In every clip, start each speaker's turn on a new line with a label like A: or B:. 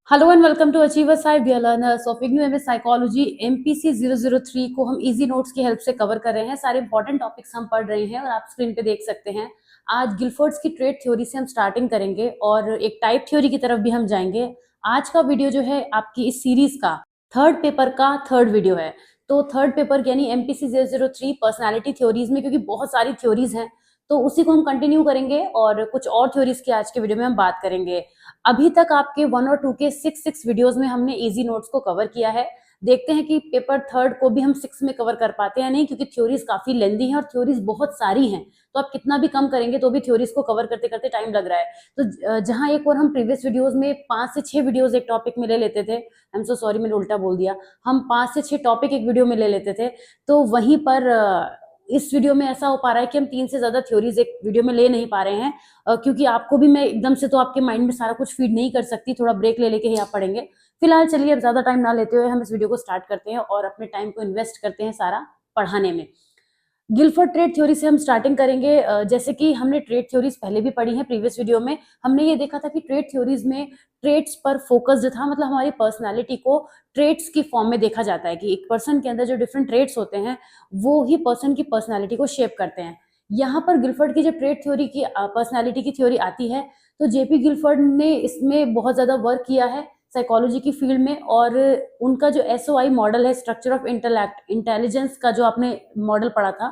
A: Hello and welcome to achievers hi dear learners of IGNOU MS psychology MPC 003 को हम easy notes की help से cover कर रहे हैं। सारे इंपॉर्टेंट टॉपिक्स हम पढ़ रहे हैं और आप स्क्रीन पे देख सकते हैं। आज गिलफोर्ड्स की ट्रेड थ्योरी से हम स्टार्टिंग करेंगे और एक टाइप थ्योरी की तरफ भी हम जाएंगे। आज का वीडियो जो है आपकी इस सीरीज का थर्ड पेपर का थर्ड वीडियो है। तो थर्ड पेपर यानी एमपीसी 003 पर्सनैलिटी थ्योरीज में, क्योंकि बहुत सारी थ्योरीज हैं तो उसी को हम कंटिन्यू करेंगे और कुछ और थ्योरीज की आज के वीडियो में हम बात करेंगे। अभी तक आपके 1 और 2 के 6 वीडियोस में हमने इजी नोट्स को कवर किया है। देखते हैं कि पेपर थर्ड को भी हम 6 में कवर कर पाते हैं नहीं, क्योंकि थ्योरीज काफी लेंदी हैं और थ्योरीज बहुत सारी हैं। तो आप कितना भी कम करेंगे तो भी थ्योरीज को कवर करते करते टाइम लग रहा है। तो जहां एक और हम प्रीवियस वीडियोस में 5 से 6 वीडियोस एक टॉपिक में ले लेते थे, आई एम सो सॉरी मैंने उल्टा बोल दिया, हम 5 से 6 टॉपिक एक वीडियो में ले लेते थे। तो वहीं पर इस वीडियो में ऐसा हो पा रहा है कि हम 3 से ज्यादा थ्योरीज एक वीडियो में ले नहीं पा रहे हैं, क्योंकि आपको भी मैं एकदम से तो आपके माइंड में सारा कुछ फीड नहीं कर सकती, थोड़ा ब्रेक ले लेके ही आप पढ़ेंगे। फिलहाल चलिए अब ज्यादा टाइम ना लेते हुए हम इस वीडियो को स्टार्ट करते हैं और अपने टाइम को इन्वेस्ट करते हैं सारा पढ़ाने में। गिलफोर्ड ट्रेड थ्योरी से हम स्टार्टिंग करेंगे। जैसे कि हमने ट्रेड थ्योरीज पहले भी पढ़ी हैं, प्रीवियस वीडियो में हमने ये देखा था कि ट्रेड थ्योरीज में ट्रेड्स पर फोकस जो था, मतलब हमारी पर्सनालिटी को ट्रेड्स की फॉर्म में देखा जाता है कि एक पर्सन के अंदर जो डिफरेंट ट्रेड्स होते हैं वो ही पर्सन की पर्सनालिटी को शेप करते हैं। यहाँ पर गिलफोर्ड की जो ट्रेड थ्योरी की पर्सनालिटी की थ्योरी आती है तो जेपी गिलफोर्ड ने इसमें बहुत ज्यादा वर्क किया है साइकोलॉजी की फील्ड में। और उनका जो एसओआई मॉडल है, स्ट्रक्चर ऑफ इंटेलिजेंस का जो आपने मॉडल पढ़ा था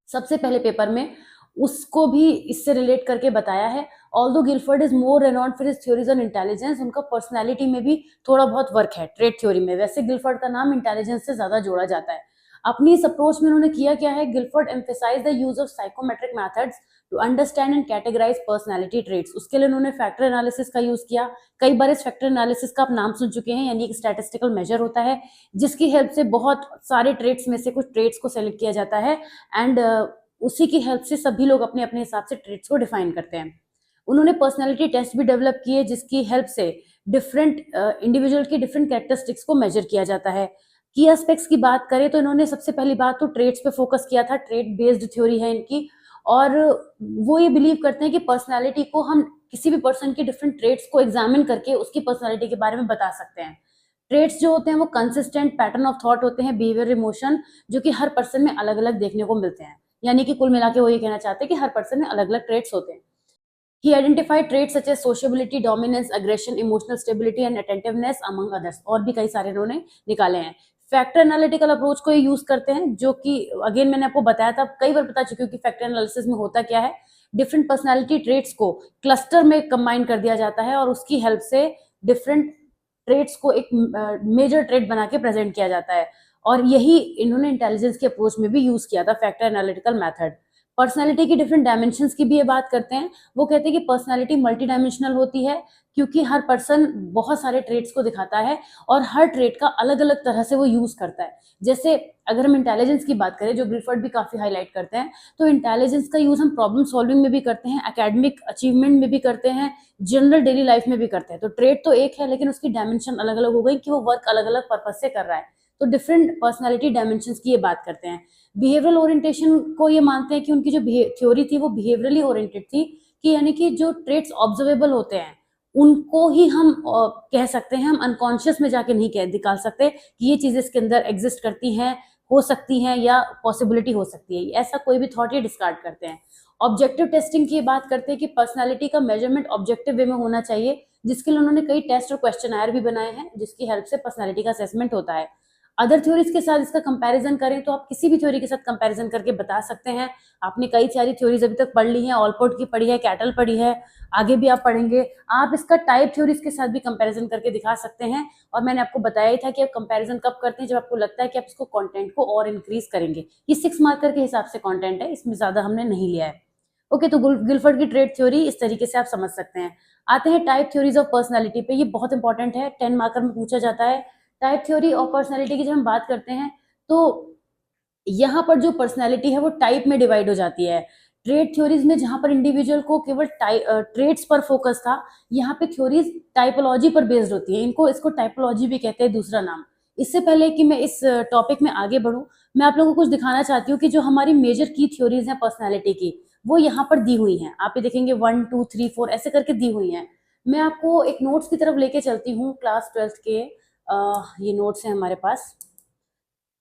A: सबसे पहले पेपर में, उसको भी इससे रिलेट करके बताया है। Although Guilford is more renowned for his theories on intelligence, उनका पर्सनैलिटी में भी थोड़ा बहुत वर्क है ट्रेड थ्योरी में। वैसे गिलफोर्ड का नाम इंटेलिजेंस से ज्यादा जोड़ा जाता है। अपनी इस अप्रोच में उन्होंने किया क्या है, Guilford emphasize the use of psychometric methods to understand and categorize personality traits. उसके लिए उन्होंने फैक्टर एनालिसिस का यूज किया। कई बार इस फैक्टर एनालिसिस का आप नाम सुन चुके हैं, यानी एक स्टैटिस्टिकल मेजर होता है जिसकी हेल्प से बहुत सारे ट्रेट्स में से कुछ ट्रेट्स को सेलेक्ट किया जाता है एंड उसी की हेल्प से सभी लोग अपने अपने हिसाब से ट्रेट्स को डिफाइन करते हैं। उन्होंने पर्सनैलिटी टेस्ट भी डेवलप किए जिसकी हेल्प से डिफरेंट इंडिविजुअल की डिफरेंट कैरेक्टरिस्टिक्स को मेजर किया जाता है। की एस्पेक्ट्स की बात करें तो इन्होंने सबसे पहली बात तो ट्रेट्स पे फोकस किया था, ट्रेट बेस्ड थ्योरी है इनकी। और वो ये बिलीव करते हैं कि पर्सनैलिटी को हम किसी भी पर्सन की डिफरेंट ट्रेट्स को एग्जामिन करके उसकी पर्सनैलिटी के बारे में बता सकते हैं। ट्रेट्स जो होते हैं वो कंसिस्टेंट पैटर्न ऑफ थॉट होते हैं, बिहेवियर, इमोशन, जो कि हर पर्सन में अलग अलग देखने को मिलते हैं। यानी कि कुल मिला के वो ये कहना चाहते हैं कि हर पर्सन में अलग अलग ट्रेट्स होते हैं। He identified traits such as sociability, dominance, aggression, emotional stability and attentiveness among others। और भी कई सारे इन्होंने निकाले हैं। फैक्टर एनालिटिकल अप्रोच को ये यूज करते हैं, जो कि अगेन मैंने आपको बताया था, कई बार बता चुकी हूँ कि फैक्टर एनालिसिस में होता क्या है, डिफरेंट पर्सनैलिटी ट्रेट्स को क्लस्टर में कंबाइन कर दिया जाता है और उसकी हेल्प से डिफरेंट ट्रेट्स को एक मेजर ट्रेट बना के प्रेजेंट किया जाता है। और यही इन्होंने इंटेलिजेंस के अप्रोच में भी यूज किया था, फैक्टर एनालिटिकल मेथड। पर्सनैलिटी की डिफरेंट डायमेंशंस की भी ये बात करते हैं। वो कहते हैं कि पर्सनैलिटी मल्टी डायमेंशनल होती है क्योंकि हर पर्सन बहुत सारे ट्रेट्स को दिखाता है और हर ट्रेट का अलग अलग तरह से वो यूज करता है। जैसे अगर हम इंटेलिजेंस की बात करें, जो गिलफोर्ड भी काफी हाईलाइट करते हैं, तो इंटेलिजेंस का यूज हम प्रॉब्लम सॉल्विंग में भी करते हैं, एकेडमिक अचीवमेंट में भी करते हैं, जनरल डेली लाइफ में भी करते हैं। तो ट्रेट तो एक है लेकिन उसकी डायमेंशन अलग अलग हो गई कि वो वर्क अलग अलग पर्पज से कर रहा है। तो डिफरेंट पर्सनैलिटी डायमेंशन की ये बात करते हैं। बिहेवियरल ओरिएंटेशन को ये मानते हैं कि उनकी जो थ्योरी थी वो बिहेवियरली ओरिएंटेड थी, कि यानी कि जो ट्रेट्स ऑब्जर्वेबल होते हैं उनको ही हम कह सकते हैं, हम अनकॉन्शियस में जाके नहीं कह निकाल सकते कि ये चीजें इसके अंदर एग्जिस्ट करती हैं, हो सकती हैं या पॉसिबिलिटी हो सकती है, ऐसा कोई भी थॉट ये डिस्कार्ड करते हैं। ऑब्जेक्टिव टेस्टिंग की बात करते हैं कि पर्सनैलिटी का मेजरमेंट ऑब्जेक्टिव वे में होना चाहिए, जिसके लिए उन्होंने कई टेस्ट और क्वेश्चन भी बनाए हैं जिसकी हेल्प से पर्सनैलिटी का असेसमेंट होता है। अदर थ्योरीज के साथ इसका कंपैरिजन करें तो आप किसी भी थ्योरी के साथ कंपैरिजन करके बता सकते हैं। आपने कई सारी थ्योरीज अभी तक पढ़ ली हैं, ऑलपोर्ट की पढ़ी है, कैटल पढ़ी है, आगे भी आप पढ़ेंगे। आप इसका टाइप थ्योरीज के साथ भी कंपैरिजन करके दिखा सकते हैं। और मैंने आपको बताया ही था कि आप कंपैरिजन कब करते हैं, जब आपको लगता है कि आप इसको कंटेंट को और इंक्रीज करेंगे। ये 6 मार्कर के हिसाब से कंटेंट है, इसमें ज्यादा हमने नहीं लिया है। ओके, तो गिलफोर्ड की ट्रेड थ्योरी इस तरीके से आप समझ सकते हैं। आते हैं टाइप थ्योरीज ऑफ पर्सनैलिटी पे, ये बहुत इंपॉर्टेंट है, 10 मार्कर में पूछा जाता है। टाइप थ्योरी ऑफ पर्सनैलिटी की जब हम बात करते हैं तो यहाँ पर जो पर्सनैलिटी है वो टाइप में डिवाइड हो जाती है। ट्रेड थ्योरीज में जहां पर इंडिविजुअल को केवल ट्रेड्स पर फोकस था, यहाँ पे थ्योरीज टाइपोलॉजी पर बेस्ड होती है। इसको टाइपोलॉजी भी कहते हैं, दूसरा नाम। इससे पहले कि मैं इस टॉपिक में आगे बढ़ूं, मैं आप लोगों को कुछ दिखाना चाहती हूँ कि जो हमारी मेजर की थ्योरीज हैं पर्सनैलिटी की, वो यहाँ पर दी हुई हैं। आप ये देखेंगे 1 2 3 4 ऐसे करके दी हुई हैं। मैं आपको एक नोट्स की तरफ लेके चलती हूँ क्लास 12th के। ये नोट्स हैं हमारे पास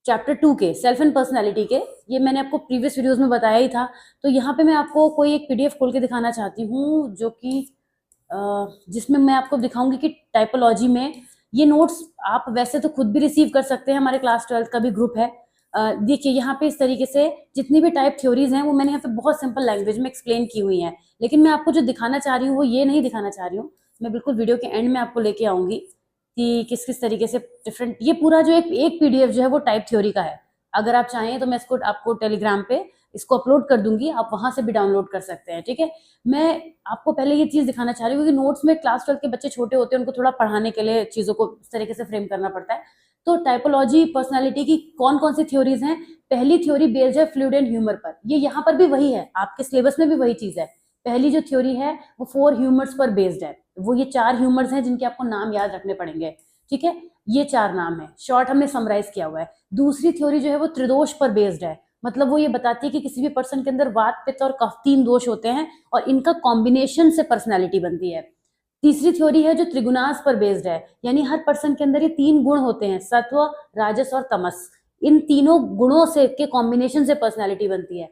A: चैप्टर 2 के सेल्फ एंड पर्सनैलिटी के। ये मैंने आपको प्रीवियस वीडियोस में बताया ही था। तो यहाँ पे मैं आपको कोई एक पीडीएफ खोल के दिखाना चाहती हूँ जो कि जिसमें मैं आपको दिखाऊंगी कि टाइपोलॉजी में ये नोट्स आप वैसे तो खुद भी रिसीव कर सकते हैं, हमारे क्लास 12th का भी ग्रुप है। देखिए यहाँ पे इस तरीके से जितनी भी टाइप थ्योरीज हैं वो मैंने यहाँ पे बहुत सिंपल लैंग्वेज में एक्सप्लेन की हुई हैं, लेकिन मैं आपको जो दिखाना चाह रही हूँ वो ये नहीं दिखाना चाह रही हूँ। मैं बिल्कुल वीडियो के एंड में आपको लेके आऊंगी कि किस किस तरीके से डिफरेंट, ये पूरा जो एक पीडीएफ जो है वो टाइप थ्योरी का है। अगर आप चाहें तो मैं इसको आपको टेलीग्राम पे इसको अपलोड कर दूंगी, आप वहां से भी डाउनलोड कर सकते हैं, ठीक है। मैं आपको पहले ये चीज दिखाना चाह रही हूँ कि नोट्स में क्लास 12 के बच्चे छोटे होते हैं, उनको थोड़ा पढ़ाने के लिए चीजों को इस तरीके से फ्रेम करना पड़ता है। तो टाइपोलॉजी पर्सनालिटी की कौन कौन सी थ्योरीज हैं। पहली थ्योरी बेस्ड है फ्लूइड एंड ह्यूमर पर, ये यहाँ पर भी वही है, आपके सिलेबस में भी वही चीज है। पहली जो थ्योरी है वो 4 ह्यूमर्स पर बेस्ड है, वो ये 4 ह्यूमर्स हैं जिनके आपको नाम याद रखने पड़ेंगे, ठीक है। ये 4 नाम है, शॉर्ट हमने समराइज किया हुआ है। दूसरी थ्योरी जो है वो त्रिदोष पर बेस्ड है, मतलब वो ये बताती है कि किसी भी पर्सन के अंदर वात पित्त और कफ 3 दोष होते हैं और इनका कॉम्बिनेशन से पर्सनैलिटी बनती है। तीसरी थ्योरी है जो त्रिगुणास पर बेस्ड है, यानी हर पर्सन के अंदर ये 3 गुण होते हैं, सत्व राजस और तमस। इन तीनों गुणों से के कॉम्बिनेशन से पर्सनैलिटी बनती है।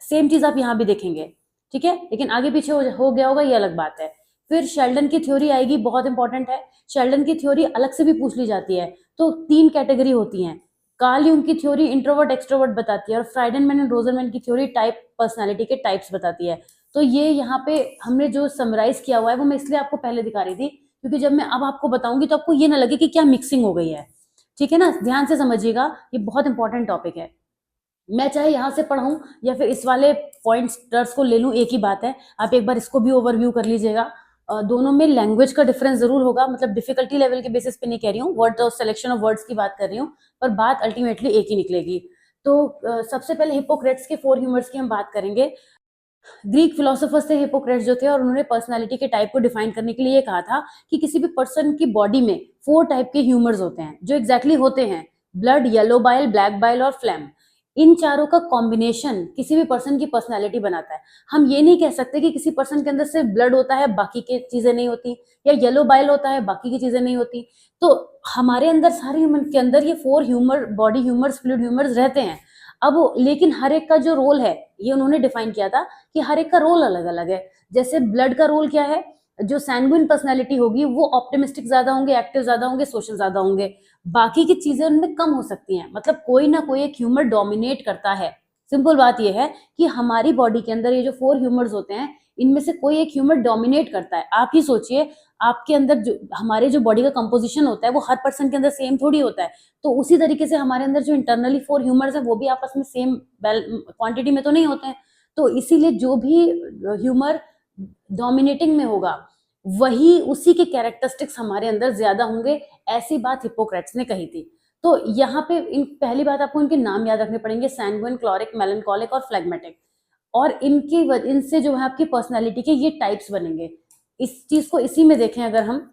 A: सेम चीज आप यहाँ भी देखेंगे, ठीक है, लेकिन आगे पीछे हो गया होगा ये अलग बात है। फिर शेल्डन की थ्योरी आएगी, बहुत इंपॉर्टेंट है। शेल्डन की थ्योरी अलग से भी पूछ ली जाती है। तो 3 कैटेगरी होती हैं। कार्ल यूंग की थ्योरी इंट्रोवर्ट एक्सट्रोवर्ट बताती है और फ्राइडेनमैन एंड रोजरमैन की थ्योरी टाइप पर्सनालिटी के टाइप्स बताती है। तो ये यहाँ पे हमने जो समराइज किया हुआ है वो मैं इसलिए आपको पहले दिखा रही थी क्योंकि जब मैं अब आपको बताऊंगी तो आपको ये ना लगे कि क्या मिक्सिंग हो गई है, ठीक है ना। ध्यान से समझिएगा, ये बहुत इंपॉर्टेंट टॉपिक है। मैं चाहे यहाँ से पढ़ूं या फिर इस वाले पॉइंट्स को ले लूं, एक ही बात है। आप एक बार इसको भी ओवरव्यू कर लीजिएगा। दोनों में लैंग्वेज का डिफरेंस जरूर होगा, मतलब डिफिकल्टी लेवल के बेसिस पे नहीं कह रही हूँ, वर्ड और सिलेक्शन ऑफ वर्ड्स की बात कर रही हूँ, पर बात अल्टीमेटली एक ही निकलेगी। तो सबसे पहले हिपोक्रेट्स के 4 ह्यूमर्स की हम बात करेंगे। ग्रीक फिलोसोफर्स थे हिपोक्रेट्स जो थे, और उन्होंने पर्सनालिटी के टाइप को डिफाइन करने के लिए ये कहा था कि किसी भी पर्सन की बॉडी में 4 टाइप के ह्यूमर्स होते हैं, जो एग्जैक्टली होते हैं blood, yellow bile, black bile और फ्लैम। इन चारों का कॉम्बिनेशन किसी भी पर्सन की पर्सनालिटी बनाता है। हम ये नहीं कह सकते कि किसी पर्सन के अंदर सिर्फ ब्लड होता है बाकी की चीजें नहीं होती, या येलो बाइल होता है बाकी की चीजें नहीं होती। तो हमारे अंदर, सारे ह्यूमन के अंदर ये 4 humour, body humours, fluid humours रहते हैं। अब लेकिन हर एक का जो रोल है ये उन्होंने डिफाइन किया था कि हर एक का रोल अलग अलग है। जैसे ब्लड का रोल क्या है, जो सैंग्विन पर्सनैलिटी होगी वो ऑप्टिमिस्टिक ज्यादा होंगे, एक्टिव ज्यादा होंगे, सोशल ज्यादा होंगे। बाकी की चीजें उनमें कम हो सकती हैं, मतलब कोई ना कोई एक ह्यूमर डोमिनेट करता है। सिंपल बात यह है कि हमारी बॉडी के अंदर ये जो 4 ह्यूमर्स होते हैं इनमें से कोई एक ह्यूमर डोमिनेट करता है। आप ही सोचिए, आपके अंदर जो हमारे जो बॉडी का कंपोजिशन होता है वो हर पर्सन के अंदर सेम थोड़ी होता है। तो उसी तरीके से हमारे अंदर जो इंटरनली 4 ह्यूमर्स है वो भी आपस में सेम क्वांटिटी में तो नहीं होते हैं। तो इसीलिए जो भी ह्यूमर डोमिनेटिंग में होगा वही, उसी के कैरेक्टरिस्टिक्स हमारे अंदर ज्यादा होंगे। ऐसी बात हिपोक्रेट्स ने कही थी। तो यहाँ पे पहली बात आपको इनके नाम याद रखने पड़ेंगे, सैंग्विन, क्लोरिक, मेलनकॉलिक और फ्लेगमेटिक। और इनसे जो है आपकी पर्सनैलिटी के ये टाइप्स बनेंगे। इस चीज को इसी में देखें, अगर हम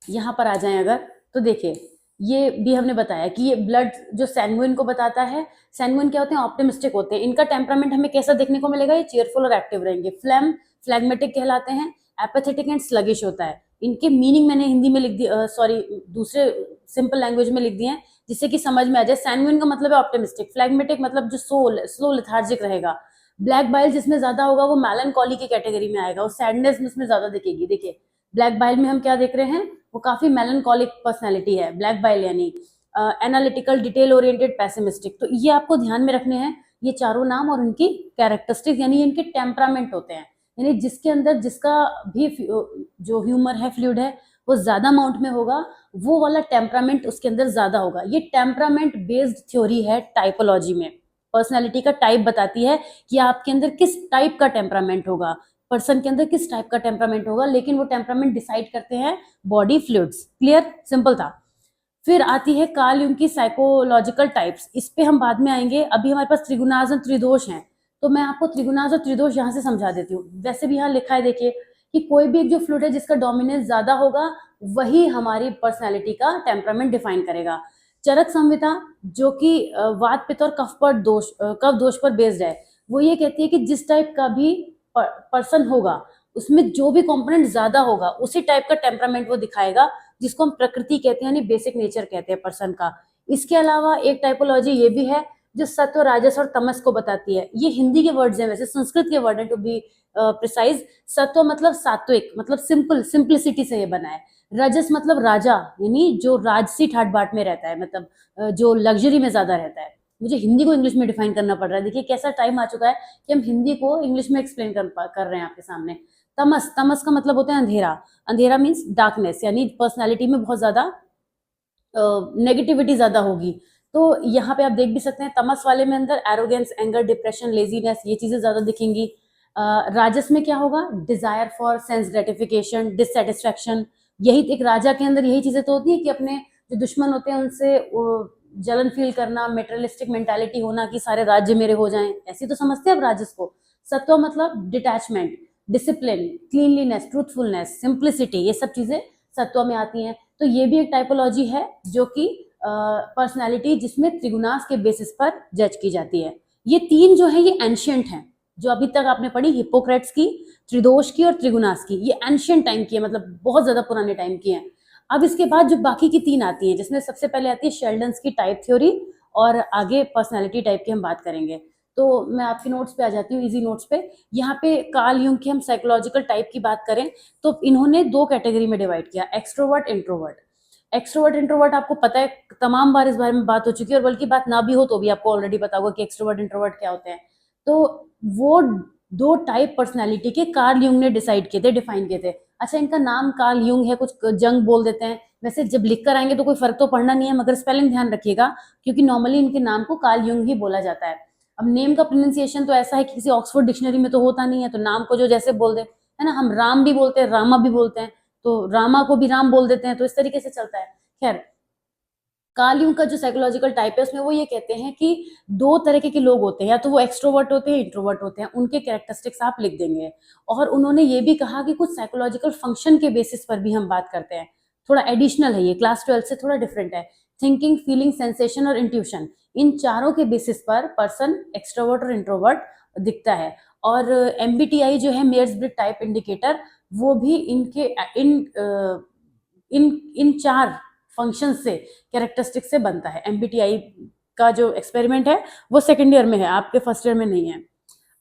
A: यहाँ पर आ जाएं अगर, तो देखिए ये भी हमने बताया कि ये ब्लड जो सैंग्विन को बताता है, सैंग्विन क्या होते हैं, ऑप्टिमिस्टिक होते हैं। इनका टेम्परामेंट हमें कैसा देखने को मिलेगा, ये चीयरफुल और एक्टिव रहेंगे। फ्लैगमेटिक कहलाते हैं, एपैथेटिक एंड स्लगिश होता है। इनके मीनिंग मैंने हिंदी में लिख दी, सॉरी दूसरे सिंपल लैंग्वेज में लिख दिए हैं जिससे कि समझ में आ जाए। सैंग्विन का मतलब है ऑप्टिमिस्टिक, फ्लैगमेटिक मतलब जो स्लो लेथार्जिक रहेगा। ब्लैक बाइल जिसमें ज्यादा होगा वो मेलनकॉली की कैटेगरी में आएगा, और सैडनेस उसमें ज्यादा दिखेगी। देखिए ब्लैक बाइल में हम क्या देख रहे हैं, वो काफी मेलनकॉलिक पर्सनैलिटी है ब्लैक बाइल, यानी एनालिटिकल, डिटेल ओरिएंटेड, पेसिमिस्टिक। तो ये आपको ध्यान में रखने हैं, ये चारों नाम और उनकी कैरेक्टरिस्टिक्स यानी इनके टेम्परामेंट होते हैं। यानी जिसके अंदर जिसका भी जो ह्यूमर है, फ्लूइड है, वो ज्यादा अमाउंट में होगा, वो वाला टेम्परामेंट उसके अंदर ज्यादा होगा। ये टेम्परामेंट बेस्ड थ्योरी है टाइपोलॉजी में। पर्सनैलिटी का टाइप बताती है कि आपके अंदर किस टाइप का टेम्परामेंट होगा, पर्सन के अंदर किस टाइप का टेम्परामेंट होगा, लेकिन वो टेम्परामेंट डिसाइड करते हैं बॉडी फ्लूइड्स। क्लियर, सिंपल था। फिर आती है कार्ल यूंग की साइकोलॉजिकल टाइप्स, इस पे हम बाद में आएंगे। अभी हमारे पास त्रिगुणाज और त्रिदोष हैं, तो मैं आपको त्रिगुणाज और त्रिदोष यहाँ से समझा देती हूँ। वैसे भी यहाँ लिखा है, देखिए कि कोई भी एक जो फ्लूइड है जिसका डोमिनेंस ज्यादा होगा वही हमारी पर्सनैलिटी का टेम्परामेंट डिफाइन करेगा। चरक संहिता जो कि वात पित्त और कफ दोष पर बेस्ड है, वो ये कहती है कि जिस टाइप का भी पर्सन होगा उसमें जो भी कंपोनेंट ज्यादा होगा उसी टाइप का टेम्परामेंट वो दिखाएगा, जिसको हम प्रकृति कहते हैं, यानी बेसिक नेचर कहते हैं पर्सन का। इसके अलावा एक टाइपोलॉजी ये भी है जो सत्व, राजस और तमस को बताती है। ये हिंदी के वर्ड्स हैं, वैसे संस्कृत के वर्ड है टू बी प्रिसाइज। सत्व मतलब सात्विक, मतलब सिंपल, सिंप्लिसिटी से ये बना है। रजस मतलब राजा, यानी जो राजसी ठाट बाट में रहता है, मतलब जो लग्जरी में ज्यादा रहता है। मुझे हिंदी को इंग्लिश में डिफाइन करना पड़ रहा है, देखिए कैसा टाइम आ चुका है कि हम हिंदी को इंग्लिश में एक्सप्लेन कर रहे हैं आपके सामने। तमस, तमस का मतलब होता है अंधेरा। अंधेरा मीन्स डार्कनेस, यानी पर्सनैलिटी में बहुत ज्यादा नेगेटिविटी ज्यादा होगी। तो यहाँ पे आप देख भी सकते हैं तमस वाले में अंदर एरोगेंस, एंगर, डिप्रेशन, लेजीनेस, ये चीजें ज्यादा दिखेंगी। राजस में क्या होगा? Desire for sense gratification, dissatisfaction. यही एक राजा के अंदर यही चीजें तो होती है कि अपने जो दुश्मन होते हैं उनसे जलन फील करना, मेटेरियलिस्टिक मेंटालिटी होना कि सारे राज्य मेरे हो जाएं, ऐसी तो समझते हैं अब राजस को। सत्व मतलब detachment, discipline, cleanliness, truthfulness, simplicity, ये सब चीजें सत्व में आती हैं। तो ये भी एक टाइपोलॉजी है जो कि पर्सनालिटी जिसमें त्रिगुणास के बेसिस पर जज की जाती है। ये तीन जो है ये एंशियंट हैं, जो अभी तक आपने पढ़ी हिप्पोक्रेट्स की, त्रिदोष की और त्रिगुणास की, ये एंशियंट टाइम की है, मतलब बहुत ज्यादा पुराने टाइम की है। अब इसके बाद जो बाकी की तीन आती हैं, जिसमें सबसे पहले आती है शेल्डन्स की टाइप थ्योरी, और आगे पर्सनालिटी टाइप की हम बात करेंगे। तो मैं आपके नोट्स पे आ जाती हूँ, इजी नोट्स पे। यहाँ पे कार्ल यूंग की हम साइकोलॉजिकल टाइप की बात करें तो इन्होंने दो कैटेगरी में डिवाइड किया, एक्सट्रोवर्ट, इंट्रोवर्ट। एक्सट्रोवर्ट, इंट्रोवर्ट आपको पता है, तमाम बार इस बारे में बात हो चुकी है, और बल्कि बात ना भी हो तो भी आपको ऑलरेडी पता होगा कि एक्सट्रोवर्ट, इंट्रोवर्ट क्या होते हैं। तो वो दो टाइप पर्सनैलिटी के कार्ल यूंग ने डिसाइड किए थे, डिफाइन किए थे। अच्छा, इनका नाम कार्ल यूंग है, कुछ जंग बोल देते हैं, वैसे जब लिख कर आएंगे तो कोई फर्क तो पड़ना नहीं है, मगर स्पेलिंग ध्यान रखिएगा, क्योंकि नॉर्मली इनके नाम को कार्ल यूंग ही बोला जाता है। अब नेम का प्रोनाउंसिएशन तो ऐसा है कि किसी ऑक्सफोर्ड डिक्शनरी में तो होता नहीं है, तो नाम को जो जैसे बोल दे, है ना, हम राम भी बोलते हैं, रामा भी बोलते हैं, तो रामा को भी राम बोल देते हैं, तो इस तरीके से चलता है। खैर, कार्ल यूंग का जो साइकोलॉजिकल टाइप है उसमें वो ये कहते हैं कि दो तरीके के लोग होते हैं, या तो वो एक्सट्रोवर्ट होते हैं, इंट्रोवर्ट होते हैं, उनके कैरेक्टरिस्टिक्स आप लिख देंगे। और उन्होंने ये भी कहा कि कुछ साइकोलॉजिकल फंक्शन के बेसिस पर भी हम बात करते हैं, थोड़ा एडिशनल है ये, क्लास 12 से थोड़ा डिफरेंट है। थिंकिंग, फीलिंग, सेंसेशन और इंट्यूशन, इन चारों के बेसिस पर पर्सन एक्सट्रोवर्ट और इंट्रोवर्ट दिखता है। और एमबीटीआई जो है, मेयर्स ब्रिग टाइप इंडिकेटर, वो भी इनके इन इन चार फंक्शन से, कैरेक्टरिस्टिक से बनता है। एमबीटीआई का जो एक्सपेरिमेंट है वो सेकेंड ईयर में है, आपके फर्स्ट ईयर में नहीं है।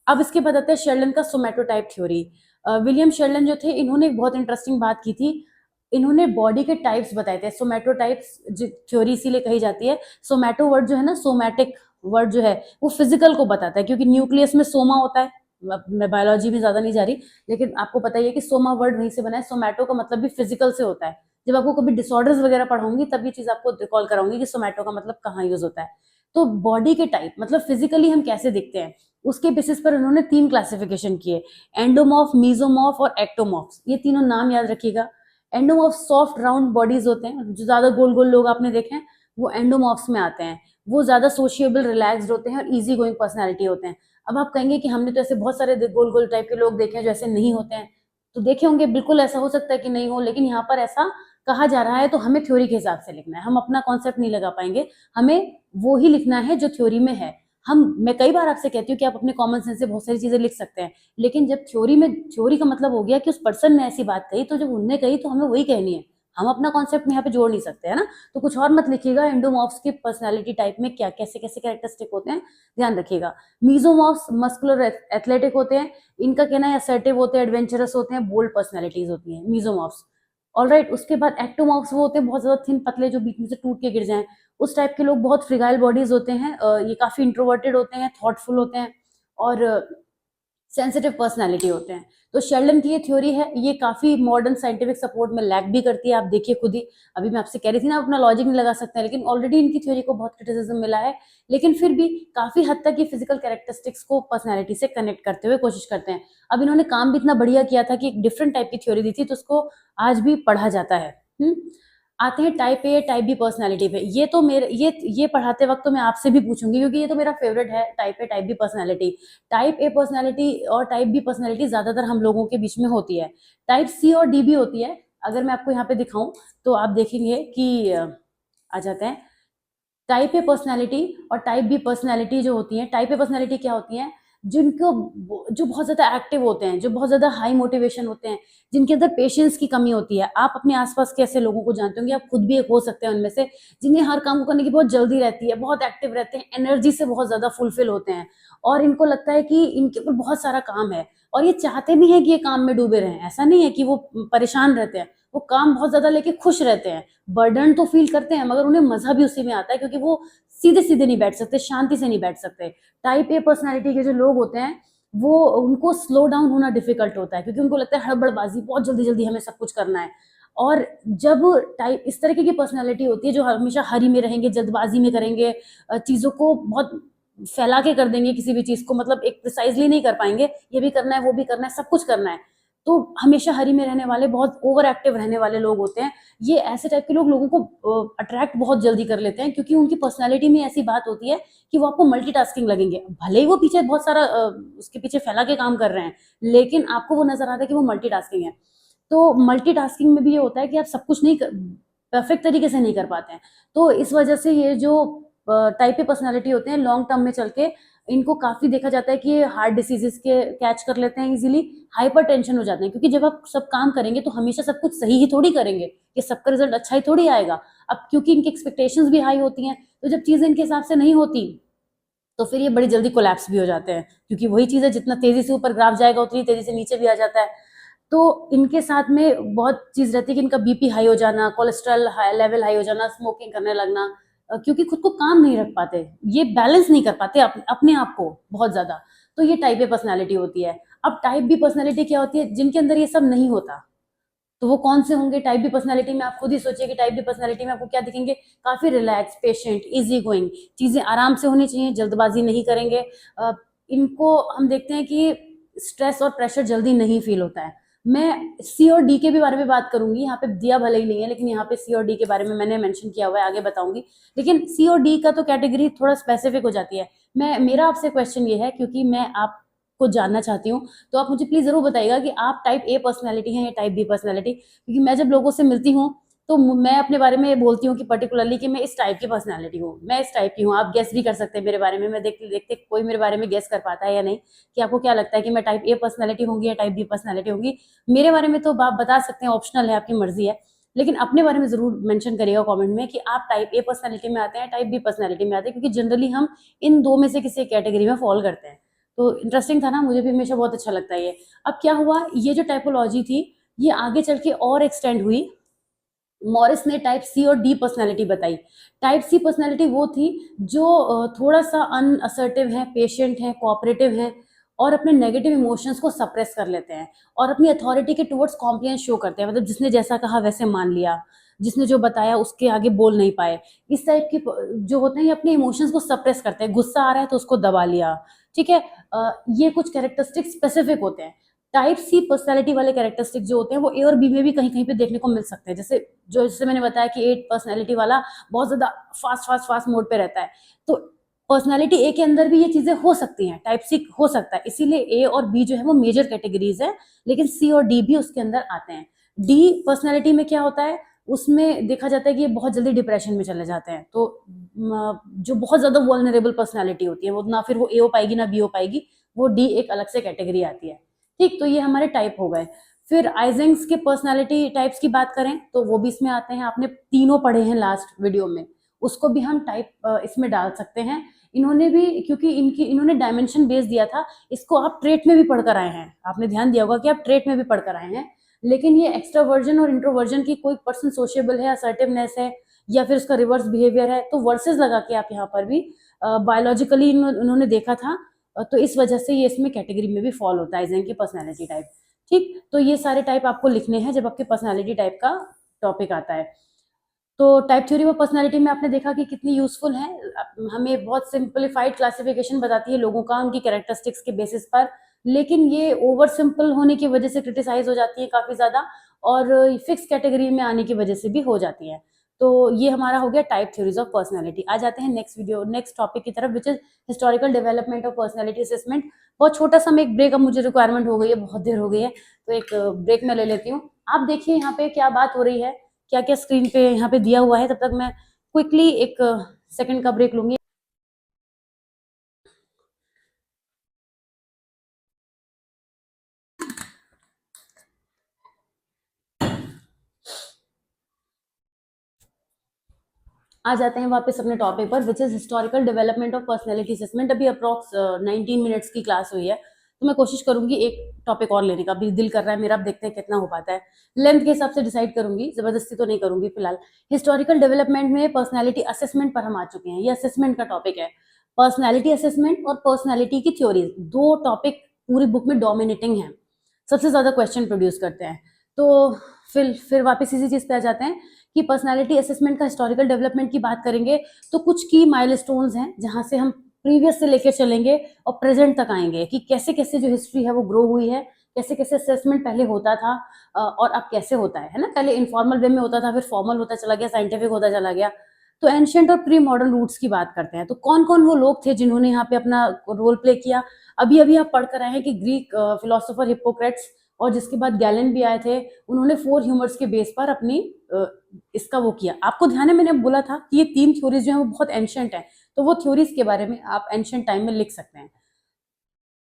A: अब इसके बाद आता है शेल्डन का सोमैटोटाइप थ्योरी। विलियम शेल्डन जो थे, इन्होंने एक बहुत इंटरेस्टिंग बात की थी। इन्होंने बॉडी के टाइप्स बताए थे, सोमैटोटाइप्स थ्योरी इसीलिए कही जाती है। सोमैटो वर्ड जो है ना, सोमैटिक वर्ड जो है, वो फिजिकल को बताता है, क्योंकि न्यूक्लियस में सोमा होता है। मैं बायोलॉजी में ज्यादा नहीं जा रही, लेकिन आपको पता ही है कि सोमा वर्ड वहीं से बना है। सोमैटो का मतलब भी फिजिकल से होता है। जब आपको कभी डिसऑर्डर्स वगैरह पढ़ाऊंगी तब ये चीज आपको रिकॉल कराऊंगी कि सोमैटो का मतलब कहाँ यूज होता है। तो बॉडी के टाइप मतलब फिजिकली हम कैसे दिखते हैं, उसके बेसिस पर उन्होंने तीन क्लासिफिकेशन किए, एंडोमॉर्फ, मीजोमॉर्फ और एक्टोमॉर्फ। ये तीनों नाम याद रखिएगा। एंडोमॉर्फ सॉफ्ट राउंड बॉडीज होते हैं, जो ज्यादा गोल गोल लोग आपने देखे हैं वो एंडोमॉर्फ्स में आते हैं। वो ज्यादा सोशिएबल, रिलैक्स्ड होते हैं और इजी गोइंग पर्सनैलिटी होते हैं। अब आप कहेंगे कि हमने तो ऐसे बहुत सारे गोल गोल टाइप के लोग देखे हैं जो ऐसे नहीं होते हैं, तो देखे होंगे, बिल्कुल ऐसा हो सकता है कि नहीं हो, लेकिन यहाँ पर ऐसा कहा जा रहा है तो हमें थ्योरी के हिसाब से लिखना है, हम अपना कॉन्सेप्ट नहीं लगा पाएंगे, हमें वो ही लिखना है जो थ्योरी में है। मैं कई बार आपसे कहती हूँ कि आप अपने कॉमन सेंस से बहुत सारी चीजें लिख सकते हैं, लेकिन जब थ्योरी का मतलब हो गया कि उस पर्सन ने ऐसी बात कही, तो जब उनने कही तो हमें वही कहनी है, हम अपना कॉन्सेप्ट में यहाँ पे जोड़ नहीं सकते, है ना। तो कुछ और मत लिखिएगा, एंडोमॉर्फ्स की पर्सनालिटी टाइप में क्या कैसे कैसे कैरेक्टरिस्टिक होते हैं, ध्यान रखिएगा। मीजोमॉर्फ्स मस्कुलर एथलेटिक होते हैं, इनका कहना है असर्टिव होते हैं, एडवेंचरस होते हैं, बोल्ड पर्सनैलिटीज होती हैं मीजोमॉर्फ्स। ऑलराइट, उसके बाद एक्टोमॉर्फ्स वो होते हैं बहुत ज्यादा थिन, पतले, जो बीच में से टूट के गिर जाएं, उस टाइप के लोग बहुत फ्रिगाइल बॉडीज होते हैं। ये काफी इंट्रोवर्टेड होते हैं, थॉटफुल होते हैं और सेंसिटिव पर्सनालिटी होते हैं। तो शेल्डन की ये थ्योरी है, ये काफी मॉडर्न साइंटिफिक सपोर्ट में लैग भी करती है, आप देखिए खुद ही। अभी मैं आपसे कह रही थी ना, अपना लॉजिक नहीं लगा सकते हैं, लेकिन ऑलरेडी इनकी थ्योरी को बहुत क्रिटिसिज्म मिला है, लेकिन फिर भी काफी हद तक ये फिजिकल कैरेक्टरिस्टिक्स को पर्सनैलिटी से कनेक्ट करते हुए कोशिश करते हैं। अब इन्होंने काम भी इतना बढ़िया किया था कि एक डिफरेंट टाइप की थ्योरी दी थी, तो उसको आज भी पढ़ा जाता है। आते हैं type A, type B personality पे। ये तो मेरे ये पढ़ाते वक्त तो मैं आपसे भी पूछूंगी, क्योंकि ये तो मेरा फेवरेट है, type A, type B personality. Type A personality और टाइप बी पर्सनालिटी ज्यादातर हम लोगों के बीच में होती है। टाइप सी और डी भी होती है। अगर मैं आपको यहाँ पे दिखाऊं तो आप देखेंगे कि आ जाते हैं टाइप ए पर्सनालिटी और टाइप बी पर्सनालिटी जो होती है। टाइप ए पर्सनालिटी क्या होती है, जिनको जो बहुत ज़्यादा एक्टिव होते हैं, जो बहुत ज़्यादा हाई मोटिवेशन होते हैं, जिनके अंदर पेशेंस की कमी होती है। आप अपने आस-पास के ऐसे लोगों को जानते होंगे, आप खुद भी एक हो सकते हैं उनमें से, जिन्हें हर काम को करने की बहुत जल्दी रहती है, बहुत एक्टिव रहते हैं, एनर्जी से बहुत ज़्यादा फुलफिल होते हैं और इनको लगता है कि इनके ऊपर बहुत सारा काम है और ये चाहते भी हैं कि ये काम में डूबे रहें। ऐसा नहीं है कि वो परेशान रहते हैं, वो काम बहुत ज़्यादा लेके खुश रहते हैं। बर्डन तो फ़ील करते हैं मगर उन्हें मज़ा भी उसी में आता है क्योंकि वो सीधे-सीधे नहीं बैठ सकते, शांति से नहीं बैठ सकते। टाइप ए पर्सनैलिटी के जो लोग होते हैं, वो उनको स्लो डाउन होना डिफ़िकल्ट होता है क्योंकि उनको लगता है हड़बड़बाज़ी, बहुत जल्दी-जल्दी हमें सब कुछ करना है। और जब टाइप इस तरीके की पर्सनैलिटी होती है जो हमेशा हरी में रहेंगे, जल्दबाज़ी में करेंगे, चीज़ों को बहुत फैला के कर देंगे किसी भी चीज़ को, मतलब एक प्रिसाइज़ली नहीं कर पाएँगे, ये भी करना है, वो भी करना है, सब कुछ करना है। तो हमेशा हरी में रहने वाले, बहुत ओवर एक्टिव रहने वाले लोग होते हैं। ये ऐसे टाइप के लोग लोगों को अट्रैक्ट बहुत जल्दी कर लेते हैं क्योंकि उनकी पर्सनैलिटी में ऐसी बात होती है कि वो आपको मल्टीटास्किंग लगेंगे। भले ही वो पीछे बहुत सारा उसके पीछे फैला के काम कर रहे हैं, लेकिन आपको वो नज़र आता है कि वो मल्टीटास्किंग है। तो मल्टीटास्किंग में भी ये होता है कि आप सब कुछ नहीं परफेक्ट तरीके से नहीं कर पाते हैं। तो इस वजह से ये जो टाइप ए पर्सनैलिटी होते हैं, लॉन्ग टर्म में चल के इनको काफ़ी देखा जाता है कि ये हार्ट डिसीज़ेज़ के कैच कर लेते हैं ईज़िली, हाइपरटेंशन हो जाते हैं क्योंकि जब आप सब काम करेंगे तो हमेशा सब कुछ सही ही थोड़ी करेंगे, कि सबका रिज़ल्ट अच्छा ही थोड़ी आएगा। अब क्योंकि इनकी एक्सपेक्टेशंस भी हाई होती हैं, तो जब चीज़ें इनके हिसाब से नहीं होती, तो फिर ये बड़ी जल्दी कोलैप्स भी हो जाते हैं क्योंकि वही चीज़ है, जितना तेज़ी से ऊपर ग्राफ जाएगा उतनी तेज़ी से नीचे भी आ जाता है। तो इनके साथ में बहुत चीज़ रहती है कि इनका बीपी हाई हो जाना, कोलेस्ट्रॉल लेवल हाई हो जाना, स्मोकिंग करने लगना, क्योंकि खुद को काम नहीं रख पाते, ये बैलेंस नहीं कर पाते अपने आप को बहुत ज़्यादा। तो ये टाइप ए पर्सनैलिटी होती है। अब टाइप बी पर्सनैलिटी क्या होती है? जिनके अंदर ये सब नहीं होता। तो वो कौन से होंगे? टाइप बी पर्सनैलिटी में आप खुद ही सोचिए कि टाइप बी पर्सनैलिटी में आपको क्या दिखेंगे? काफ़ी रिलैक्स, पेशेंट, ईज़ी गोइंग, चीज़ें आराम से होनी चाहिए, जल्दबाज़ी नहीं करेंगे। इनको हम देखते हैं कि स्ट्रेस और प्रेशर जल्दी नहीं फ़ील होता है। मैं सी और डी के भी बारे में बात करूँगी, यहाँ पे दिया भले ही नहीं है, लेकिन यहाँ पे सी और डी के बारे में मैंने मेंशन किया हुआ है, आगे बताऊँगी। लेकिन सी और डी का तो कैटेगरी थोड़ा स्पेसिफिक हो जाती है। मेरा आपसे क्वेश्चन ये है, क्योंकि मैं आपको जानना चाहती हूँ, तो आप मुझे प्लीज़ ज़रूर बताइएगा कि आप टाइप ए पर्सनैलिटी हैं या टाइप बी पर्सनैलिटी? क्योंकि मैं जब लोगों से मिलती हूँ, तो मैं अपने बारे में बोलती हूँ कि पर्टिकुलरली कि मैं इस टाइप की पर्सनैलिटी हूँ, मैं इस टाइप की हूँ। आप गेस भी कर सकते हैं मेरे बारे में, मैं देखते-देखते कोई मेरे बारे में गेस कर पाता है या नहीं, कि आपको क्या लगता है कि मैं टाइप ए पर्सनैलिटी होंगी या टाइप बी पर्सनैलिटी होंगी? मेरे बारे में तो आप बता सकते हैं, ऑप्शनल है, आपकी मर्ज़ी है। लेकिन अपने बारे में ज़रूर मेंशन करिएगा कमेंट में कि आप टाइप ए पर्सनैलिटी में आते हैं, टाइप बी पर्सनैलिटी में आते हैं, क्योंकि जनरली हम इन 2 में से किसी एक कैटेगरी में फ़ॉल करते हैं। तो इंटरेस्टिंग था ना, मुझे भी हमेशा बहुत अच्छा लगता है ये। अब क्या हुआ, ये जो टाइपोलॉजी थी, ये आगे चल के और एक्सटेंड हुई। मॉरिस ने टाइप सी और डी पर्सनैलिटी बताई। टाइप सी पर्सनैलिटी वो थी जो थोड़ा-सा अनअसर्टिव है, पेशेंट है, कोऑपरेटिव है और अपने नेगेटिव इमोशंस को सप्रेस कर लेते हैं और अपनी अथॉरिटी के टुवर्ड्स कॉम्प्लायंस शो करते हैं। मतलब जिसने जैसा कहा वैसे मान लिया, जिसने जो बताया उसके आगे बोल नहीं पाए। इस टाइप के जो होते हैं, ये अपने इमोशंस को सप्रेस करते हैं। गुस्सा आ रहा है तो उसको दबा लिया, ठीक है? ये कुछ कैरेक्टरिस्टिक्स स्पेसिफिक होते हैं। टाइप सी पर्सनैलिटी वाले कैरेक्टरिस्टिक जो होते हैं, वो ए और बी में भी कहीं-कहीं पे देखने को मिल सकते हैं। जैसे मैंने बताया कि ए पर्सनैलिटी वाला बहुत ज़्यादा फ़ास्ट मोड पे रहता है। तो पर्सनैलिटी ए के अंदर भी ये चीज़ें हो सकती हैं, टाइप सी हो सकता है। इसीलिए ए और बी जो है वो मेजर कैटेगरीज़ हैं, लेकिन सी और डी भी उसके अंदर आते हैं। डी पर्सनैलिटी में क्या होता है, उसमें देखा जाता है कि ये बहुत जल्दी डिप्रेशन में चले जाते हैं। तो जो बहुत ज़्यादा वल्नरेबल पर्सनैलिटी होती है, वो ना फिर वो ए हो पाएगी, ना बी हो पाएगी, वो डी एक अलग से कैटेगरी आती है। ठीक, तो ये हमारे टाइप हो गए। फिर आइजेंक्स के पर्सनैलिटी टाइप्स की बात करें तो वो भी इसमें आते हैं। आपने तीनों पढ़े हैं लास्ट वीडियो में, उसको भी हम टाइप इसमें डाल सकते हैं। इन्होंने भी, क्योंकि इन्होंने डायमेंशन बेस दिया था, इसको आप ट्रेट में भी पढ़कर आए हैं। आपने ध्यान दिया होगा कि आप ट्रेट में भी पढ़कर आए हैं। लेकिन ये एक्सट्रावर्जन और इंट्रोवर्जन की, कोई पर्सन सोशेबल है, असर्टिवनेस है, या फिर उसका रिवर्स बिहेवियर है, तो वर्सेस लगा के आप यहाँ पर भी बायोलॉजिकली उन्होंने देखा था। तो इस वजह से ये इसमें कैटेगरी में भी फॉल होता है, आइजेंक की पर्सनैलिटी टाइप। ठीक, तो ये सारे टाइप आपको लिखने हैं जब आपके पर्सनैलिटी टाइप का टॉपिक आता है। तो टाइप थ्योरी ऑफ पर्सनैलिटी में आपने देखा कि कितनी यूजफुल है। हमें बहुत सिंपलीफाइड क्लासिफिकेशन बताती है लोगों का उनकी कैरेक्टरिस्टिक्स के बेसिस पर, लेकिन ये ओवर सिंपल होने की वजह से क्रिटिसाइज हो जाती है काफ़ी ज़्यादा, और फिक्स कैटेगरी में आने की वजह से भी हो जाती है। तो ये हमारा हो गया टाइप थ्योरीज ऑफ पर्सनैलिटी। आ जाते हैं नेक्स्ट टॉपिक की तरफ, which is historical development of personality assessment. बहुत छोटा सा मैं एक ब्रेक, अब मुझे रिक्वायरमेंट हो गई है, बहुत देर हो गई है, तो एक ब्रेक मैं ले लेती हूँ। आप देखिए यहाँ पे क्या बात हो रही है, क्या क्या स्क्रीन पे यहाँ पे दिया हुआ है, तब तक मैं क्विकली एक सेकंड का ब्रेक लूंगी। आ जाते हैं वापस अपने टॉपिक पर, which is historical development of personality assessment. अभी अप्रॉक्स 19 मिनट्स की क्लास हुई है, तो मैं कोशिश करूंगी एक टॉपिक और लेने का, अभी दिल कर रहा है मेरा, अब देखते हैं कितना हो पाता है। लेंथ के हिसाब से डिसाइड करूंगी, जबरदस्ती तो नहीं करूंगी फिलहाल। हिस्टोरिकल डेवलपमेंट में पर्सनैलिटी असेसमेंट पर हम आ चुके हैं, ये असेसमेंट का टॉपिक है। पर्सनैलिटी असेसमेंट और पर्सनैलिटी की थ्योरी, दो टॉपिक पूरी बुक में डोमिनेटिंग है, सबसे ज्यादा क्वेश्चन प्रोड्यूस करते हैं। तो फिर वापस इसी चीज पे आ जाते हैं कि पर्सनालिटी असेसमेंट का हिस्टोरिकल डेवलपमेंट की बात करेंगे तो कुछ की माइलस्टोन्स हैं जहां से हम प्रीवियस से लेकर चलेंगे और प्रेजेंट तक आएंगे कि कैसे कैसे जो हिस्ट्री है वो ग्रो हुई है, कैसे कैसे असेसमेंट पहले होता था और अब कैसे होता है ना। पहले इनफॉर्मल वे में होता था, फिर फॉर्मल होता चला गया, साइंटिफिक होता चला गया। तो एंशियंट और प्री मॉडर्न रूट्स की बात करते हैं, तो कौन कौन वो लोग थे जिन्होंने यहाँ पे अपना रोल प्ले किया। अभी अभी आप पढ़ कर आए हैं कि ग्रीक फिलोसोफर हिप्पोक्रेट्स और जिसके बाद गैलन भी आए थे, उन्होंने 4 ह्यूमर्स के बेस पर अपनी इसका वो किया। आपको ध्यान है मैंने बोला था कि ये 3 थ्योरीज जो है वो बहुत एंशियंट है, तो वो थ्योरीज के बारे में आप एंशियंट टाइम में लिख सकते हैं।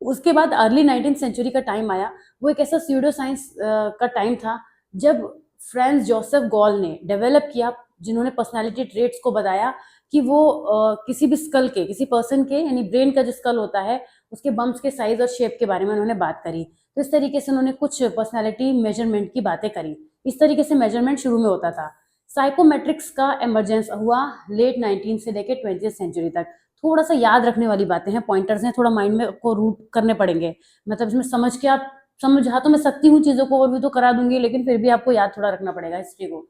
A: उसके बाद अर्ली 19th सेंचुरी का टाइम आया, वो एक ऐसा स्यूडो साइंस का टाइम था जब फ्रांस जोसेफ गॉल ने डेवलप किया, जिन्होंने पर्सनालिटी ट्रेट्स को बताया कि वो किसी भी स्कल के, किसी पर्सन के, यानी ब्रेन का जो स्कल होता है उसके बम्स के साइज और शेप के बारे में उन्होंने बात करी। तो इस तरीके से उन्होंने कुछ पर्सनालिटी मेजरमेंट की बातें करी। इस तरीके से मेजरमेंट शुरू में होता था। साइकोमेट्रिक्स का एमरजेंस हुआ लेट 19 से लेकर 20th सेंचुरी तक। थोड़ा सा याद रखने वाली बातें हैं, पॉइंटर्स हैं, थोड़ा माइंड में आपको रूट करने पड़ेंगे। मतलब इसमें समझ के आप समझा तो मैं सकती हूँ चीजों को, और भी तो करा दूंगी, लेकिन फिर भी आपको याद थोड़ा रखना पड़ेगा हिस्ट्री को।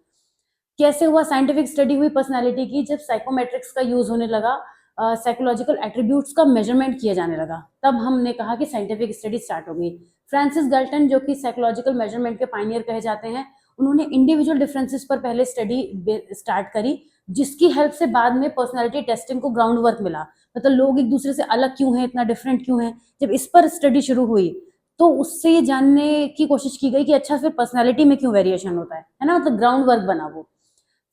A: कैसे हुआ साइंटिफिक स्टडी हुई पर्सनालिटी की, जब साइकोमेट्रिक्स का यूज होने लगा, साइकोलॉजिकल एट्रीब्यूट्स का मेजरमेंट किया जाने लगा, तब हमने कहा कि साइंटिफिक स्टडी स्टार्ट हो गई। फ्रांसिस गल्टन, जो कि साइकोलॉजिकल मेजरमेंट के पायनियर कहे जाते हैं, उन्होंने इंडिविजुअल डिफरेंसेस पर पहले स्टडी स्टार्ट करी, जिसकी हेल्प से बाद में पर्सनालिटी टेस्टिंग को ग्राउंड वर्क मिला। मतलब लोग एक दूसरे से अलग क्यों हैं, इतना डिफरेंट क्यों हैं, जब इस पर स्टडी शुरू हुई तो उससे ये जानने की कोशिश की गई कि अच्छा फिर पर्सनालिटी में क्यों वेरिएशन होता है ना, मतलब ग्राउंड वर्क बना वो।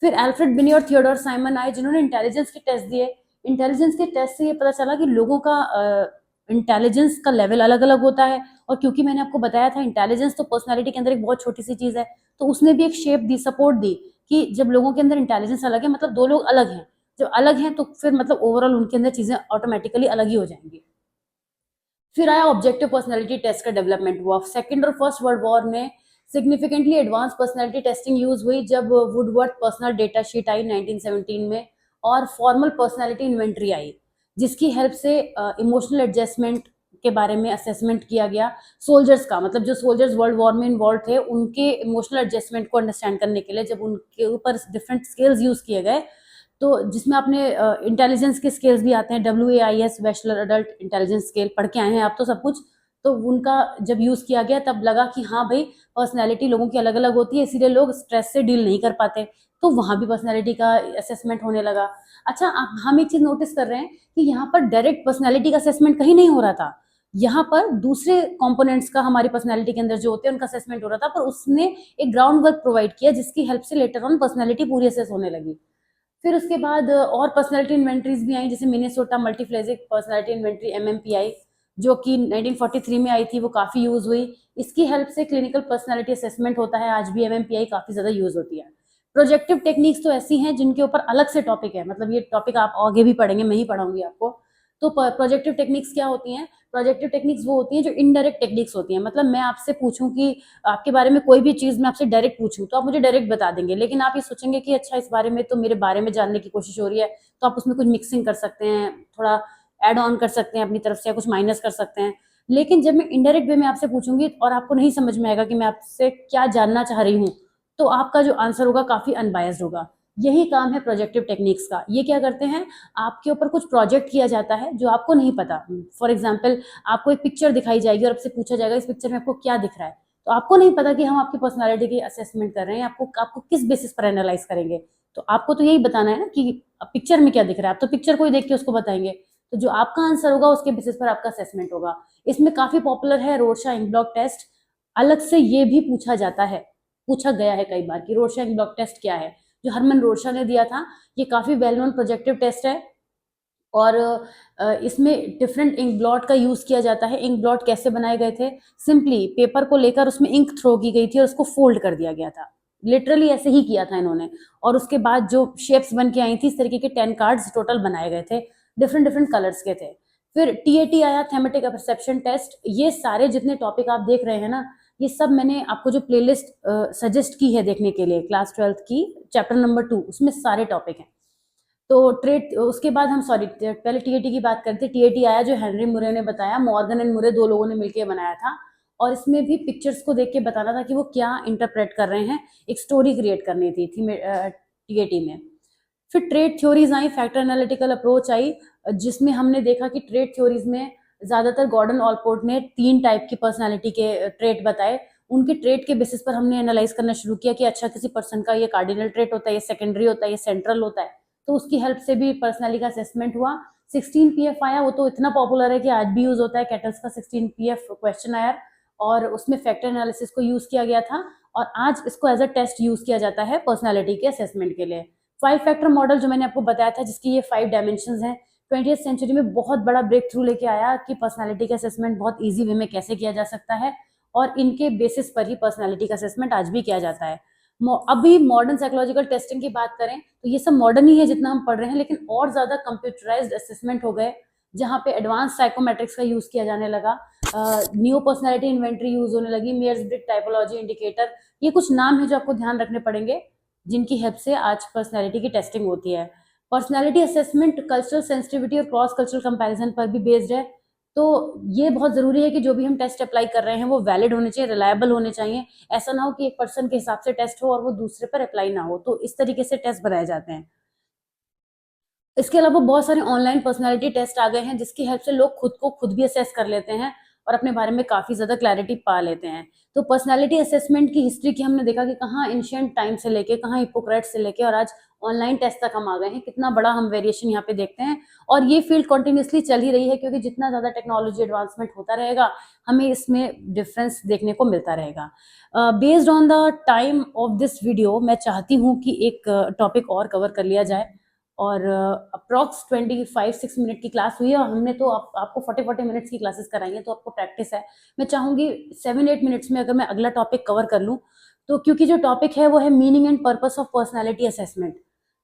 A: फिर अल्फ्रेड बिनी और थियोडोर साइमन आए, जिन्होंने इंटेलिजेंस के टेस्ट दिए। इंटेलिजेंस के टेस्ट से ये पता चला कि लोगों का इंटेलिजेंस का लेवल अलग अलग होता है, और क्योंकि मैंने आपको बताया था इंटेलिजेंस तो पर्सनालिटी के अंदर एक बहुत छोटी सी चीज है, तो उसने भी एक शेप दी, सपोर्ट दी कि जब लोगों के अंदर इंटेलिजेंस अलग है मतलब दो लोग अलग हैं, जब अलग हैं तो फिर मतलब ओवरऑल उनके अंदर चीजें ऑटोमेटिकली अलग ही हो जाएंगी। फिर आया ऑब्जेक्टिव पर्सनालिटी टेस्ट का डेवलपमेंट हुआ। सेकंड और फर्स्ट वर्ल्ड वॉर में significantly advance personality testing use हुई जब वुडवर्थ पर्सनल डेटा शीट आई 1917 में, और फॉर्मल पर्सनालिटी इन्वेंट्री आई, जिसकी हेल्प से इमोशनल एडजस्टमेंट के बारे में असेसमेंट किया गया। सोल्जर्स का मतलब जो सोल्जर्स वर्ल्ड वॉर में इन्वॉल्व थे उनके इमोशनल एडजस्टमेंट को अंडरस्टैंड करने के लिए जब उनके ऊपर डिफरेंट स्केल्स यूज किए गए, तो जिसमें आपने इंटेलिजेंस के स्केल्स भी आते हैं, WAIS bachelor adult intelligence scale पढ़ के आए हैं आप तो सब कुछ, तो उनका जब यूज किया गया तब लगा कि हाँ भाई पर्सनैलिटी लोगों की अलग अलग होती है, इसीलिए लोग स्ट्रेस से डील नहीं कर पाते, तो वहां भी पर्सनैलिटी का असेसमेंट होने लगा। अच्छा, हम एक चीज नोटिस कर रहे हैं कि यहाँ पर डायरेक्ट पर्सनैलिटी का असेसमेंट कहीं नहीं हो रहा था, यहाँ पर दूसरे कंपोनेंट्स का हमारी पर्सनैलिटी के अंदर जो होते हैं उनका असेसमेंट हो रहा था, पर उसने एक ग्राउंड वर्क प्रोवाइड किया जिसकी हेल्प से लेटर ऑन पर्सनैलिटी पूरी असेस होने लगी। फिर उसके बाद और पर्सनालिटी इन्वेंट्रीज भी आई, जैसे मिनेसोटा मल्टीफ्लेजिक पर्सनालिटी इन्वेंट्री MMPI, जो कि 1943 में आई थी, वो काफी यूज हुई। इसकी हेल्प से क्लिनिकल पर्सनालिटी असेसमेंट होता है, आज भी MMPI काफी ज्यादा यूज होती है। प्रोजेक्टिव टेक्निक्स तो ऐसी हैं जिनके ऊपर अलग से टॉपिक है, मतलब ये टॉपिक आप आगे भी पढ़ेंगे, मैं ही पढ़ाऊंगी आपको। तो प्रोजेक्टिव टेक्निक्स क्या होती हैं? प्रोजेक्टिव टेक्निक्स वो होती हैं जो इनडायरेक्ट टेक्निक्स होती हैं, मतलब मैं आपसे पूछूं कि आपके बारे में कोई भी चीज मैं आपसे डायरेक्ट पूछूं तो आप मुझे डायरेक्ट बता देंगे, लेकिन आप ये सोचेंगे कि अच्छा इस बारे में तो मेरे बारे में जानने की कोशिश हो रही है, तो आप उसमें कुछ मिक्सिंग कर सकते हैं, थोड़ा ऐड ऑन कर सकते हैं अपनी तरफ से, या कुछ माइनस कर सकते हैं। लेकिन जब मैं इनडायरेक्ट वे में आपसे पूछूंगी और आपको नहीं समझ में आएगा कि मैं आपसे क्या जानना चाह रही हूँ, तो आपका जो आंसर होगा काफी अनबायस्ड होगा। यही काम है प्रोजेक्टिव टेक्निक्स का। ये क्या करते हैं, आपके ऊपर कुछ प्रोजेक्ट किया जाता है जो आपको नहीं पता। फॉर एग्जाम्पल, आपको एक पिक्चर दिखाई जाएगी और आपसे पूछा जाएगा इस पिक्चर में आपको क्या दिख रहा है, तो आपको नहीं पता कि हम आपकी पर्सनालिटी की असेसमेंट कर रहे हैं, आपको आपको किस बेसिस पर एनालाइज करेंगे। तो आपको तो यही बताना है ना कि पिक्चर में क्या दिख रहा है, आप तो पिक्चर को ही देख के उसको बताएंगे, तो जो आपका आंसर होगा उसके बेसिस पर आपका असेसमेंट होगा। इसमें काफी पॉपुलर है रोरशाह ब्लॉक टेस्ट। अलग से ये भी पूछा जाता है, पूछा गया है कई बार कि रोरशाह ब्लॉक टेस्ट क्या है, जो हरमन रोरशाह ने दिया था। ये काफी वेल नोन प्रोजेक्टिव टेस्ट है, और इसमें डिफरेंट इंक ब्लॉट का यूज किया जाता है। इंक ब्लॉट कैसे बनाए गए थे? सिंपली पेपर को लेकर उसमें इंक थ्रो की गई थी और उसको फोल्ड कर दिया गया था, लिटरली ऐसे ही किया था इन्होंने। और उसके बाद जो शेप्स बन के आई थी, इस तरीके के 10 कार्ड्स टोटल बनाए गए थे, डिफरेंट डिफरेंट कलर्स के थे। फिर टीएटी आया, थेमेटिक परसेप्शन टेस्ट। ये सारे जितने टॉपिक आप देख रहे हैं ना, ये सब मैंने आपको जो प्लेलिस्ट सजेस्ट की है देखने के लिए, क्लास 12th की चैप्टर नंबर 2, उसमें सारे टॉपिक हैं। तो ट्रेड, उसके बाद हम सॉरी पहले टीएटी की बात करते हैं। टीएटी आया जो हेनरी मुरे ने बताया, मॉर्गन एंड मुरे दो लोगों ने मिलकर बनाया था, और इसमें भी पिक्चर्स को देख के बताना था कि वो क्या इंटरप्रेट कर रहे हैं, एक स्टोरी क्रिएट करनी थी टीएटी में। फिर trade theories I, factor analytical approach I, जिसमें हमने देखा कि ट्रेड थ्योरीज में ज्यादातर गॉर्डन ऑलपोर्ट ने 3 टाइप की पर्सनालिटी के ट्रेट बताए। उनके ट्रेट के बेसिस पर हमने एनालाइज करना शुरू किया कि अच्छा, किसी पर्सन का ये कार्डिनल ट्रेट होता है, ये सेकेंडरी होता है, ये सेंट्रल होता है। तो उसकी हेल्प से भी पर्सनैलिटी का असेसमेंट हुआ। 16 पीएफ आया, वो तो इतना पॉपुलर है कि आज भी यूज होता है, कैटल्स का 16 पीएफ क्वेश्चन आयर, और उसमें फैक्टर एनालिसिस को यूज किया गया था, और आज इसको एज अ टेस्ट यूज किया जाता है पर्सनैलिटी के असेसमेंट के लिए। 5 फैक्टर मॉडल जो मैंने आपको बताया था, जिसकी ये 5 डायमेंशंस हैं, 20th सेंचुरी में बहुत बड़ा ब्रेक थ्रू लेके आया कि पर्सनैलिटी का असेसमेंट बहुत ईजी वे में कैसे किया जा सकता है, और इनके बेसिस पर ही पर्सनैलिटी का असेसमेंट आज भी किया जाता है। अभी मॉडर्न साइकोलॉजिकल टेस्टिंग की बात करें तो ये सब मॉडर्न ही है जितना हम पढ़ रहे हैं, लेकिन और ज्यादा कंप्यूटराइज्ड असेसमेंट हो गए, जहाँ पे एडवांस साइकोमेट्रिक्स का यूज किया जाने लगा, न्यू पर्सनैलिटी इन्वेंट्री यूज होने लगी, मेयर्स ब्रिग टाइपोलॉजी इंडिकेटर। ये कुछ नाम है जो आपको ध्यान रखने पड़ेंगे, जिनकी हेल्प से आज पर्सनैलिटी की टेस्टिंग होती है। पर्सनैलिटी असेसमेंट कल्चरल सेंसिटिविटी और क्रॉस कल्चरल कंपैरिजन पर भी बेस्ड है। तो ये बहुत जरूरी है कि जो भी हम टेस्ट अप्लाई कर रहे हैं वो वैलिड होने चाहिए, रिलायबल होने चाहिए। ऐसा ना हो कि एक पर्सन के हिसाब से टेस्ट हो और वो दूसरे पर अप्लाई ना हो, तो इस तरीके से टेस्ट बनाए जाते हैं। इसके अलावा बहुत सारे ऑनलाइन पर्सनैलिटी टेस्ट आ गए हैं, जिसकी हेल्प से लोग खुद को खुद भी असेस कर लेते हैं और अपने बारे में काफी ज्यादा क्लैरिटी पा लेते हैं। तो पर्सनैलिटी असेसमेंट की हिस्ट्री की हमने देखा कि कहाँ एंशिएंट टाइम से लेके, कहाँ हिपोक्रेट्स से लेके, और आज ऑनलाइन टेस्ट तक हम आ गए हैं। कितना बड़ा हम वेरिएशन यहाँ पे देखते हैं, और ये फील्ड कंटिन्यूसली चल ही रही है, क्योंकि जितना ज्यादा टेक्नोलॉजी एडवांसमेंट होता रहेगा, हमें इसमें डिफरेंस देखने को मिलता रहेगा। Based on the time of this video, मैं चाहती हूँ कि एक टॉपिक और कवर कर लिया जाए, और अप्रॉक्स 25-6 मिनट की क्लास हुई है, और हमने तो आपको 40-40 मिनट्स की क्लासेस कराई हैं, तो आपको प्रैक्टिस है। मैं चाहूंगी 7-8 मिनट्स में अगर मैं अगला टॉपिक कवर कर लूँ, तो क्योंकि जो टॉपिक है वो है meaning and purpose of personality assessment,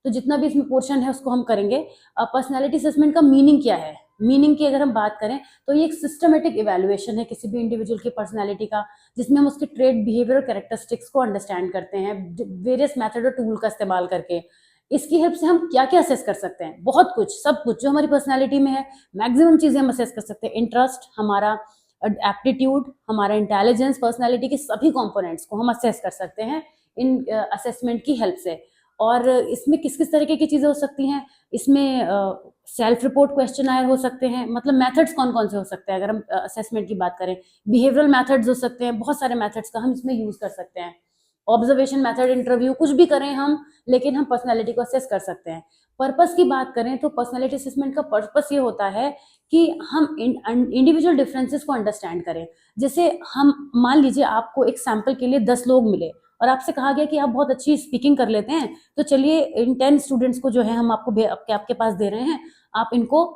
A: तो जितना भी इसमें पोर्शन है उसको हम करेंगे। पर्सनैलिटी असेसमेंट का मीनिंग क्या है, मीनिंग की अगर हम बात करें तो ये एक सिस्टमेटिक इवेल्युएशन है किसी भी इंडिविजुअल की पर्सनैलिटी का, जिसमें हम उसके ट्रेड, बिहेवियर और कैरेक्टरिस्टिक्स को अंडरस्टैंड करते हैं वेरियस मेथड और टूल का इस्तेमाल करके। इसकी हेल्प से हम क्या क्या असेस कर सकते हैं, बहुत कुछ, सब कुछ जो हमारी पर्सनैलिटी में है, मैक्सिमम चीजें हम असेस कर सकते हैं। इंटरेस्ट, हमारा एप्टीट्यूड, हमारा इंटेलिजेंस, पर्सनैलिटी के सभी कंपोनेंट्स को हम असेस कर सकते हैं इन असेसमेंट की हेल्प से। और इसमें किस किस तरीके की चीजें हो सकती हैं, इसमें सेल्फ रिपोर्ट क्वेश्चन आयर हो सकते हैं, मतलब मेथड्स कौन कौन से हो सकते हैं अगर हम असेसमेंट की बात करें, बिहेवियरल मेथड्स हो सकते हैं, बहुत सारे मेथड्स का हम इसमें यूज कर सकते हैं। ऑब्जर्वेशन मेथड, इंटरव्यू, कुछ भी करें हम, लेकिन हम पर्सनैलिटी को असेस कर सकते हैं। पर्पस की बात करें तो पर्सनैलिटी असेसमेंट का पर्पस ये होता है कि हम इंडिविजुअल डिफरेंसेस को अंडरस्टैंड करें। जैसे हम मान लीजिए आपको एक सैंपल के लिए 10 लोग मिले, और आपसे कहा गया कि आप बहुत अच्छी स्पीकिंग कर लेते हैं, तो चलिए इन 10 स्टूडेंट्स को जो है हम आपके पास दे रहे हैं, आप इनको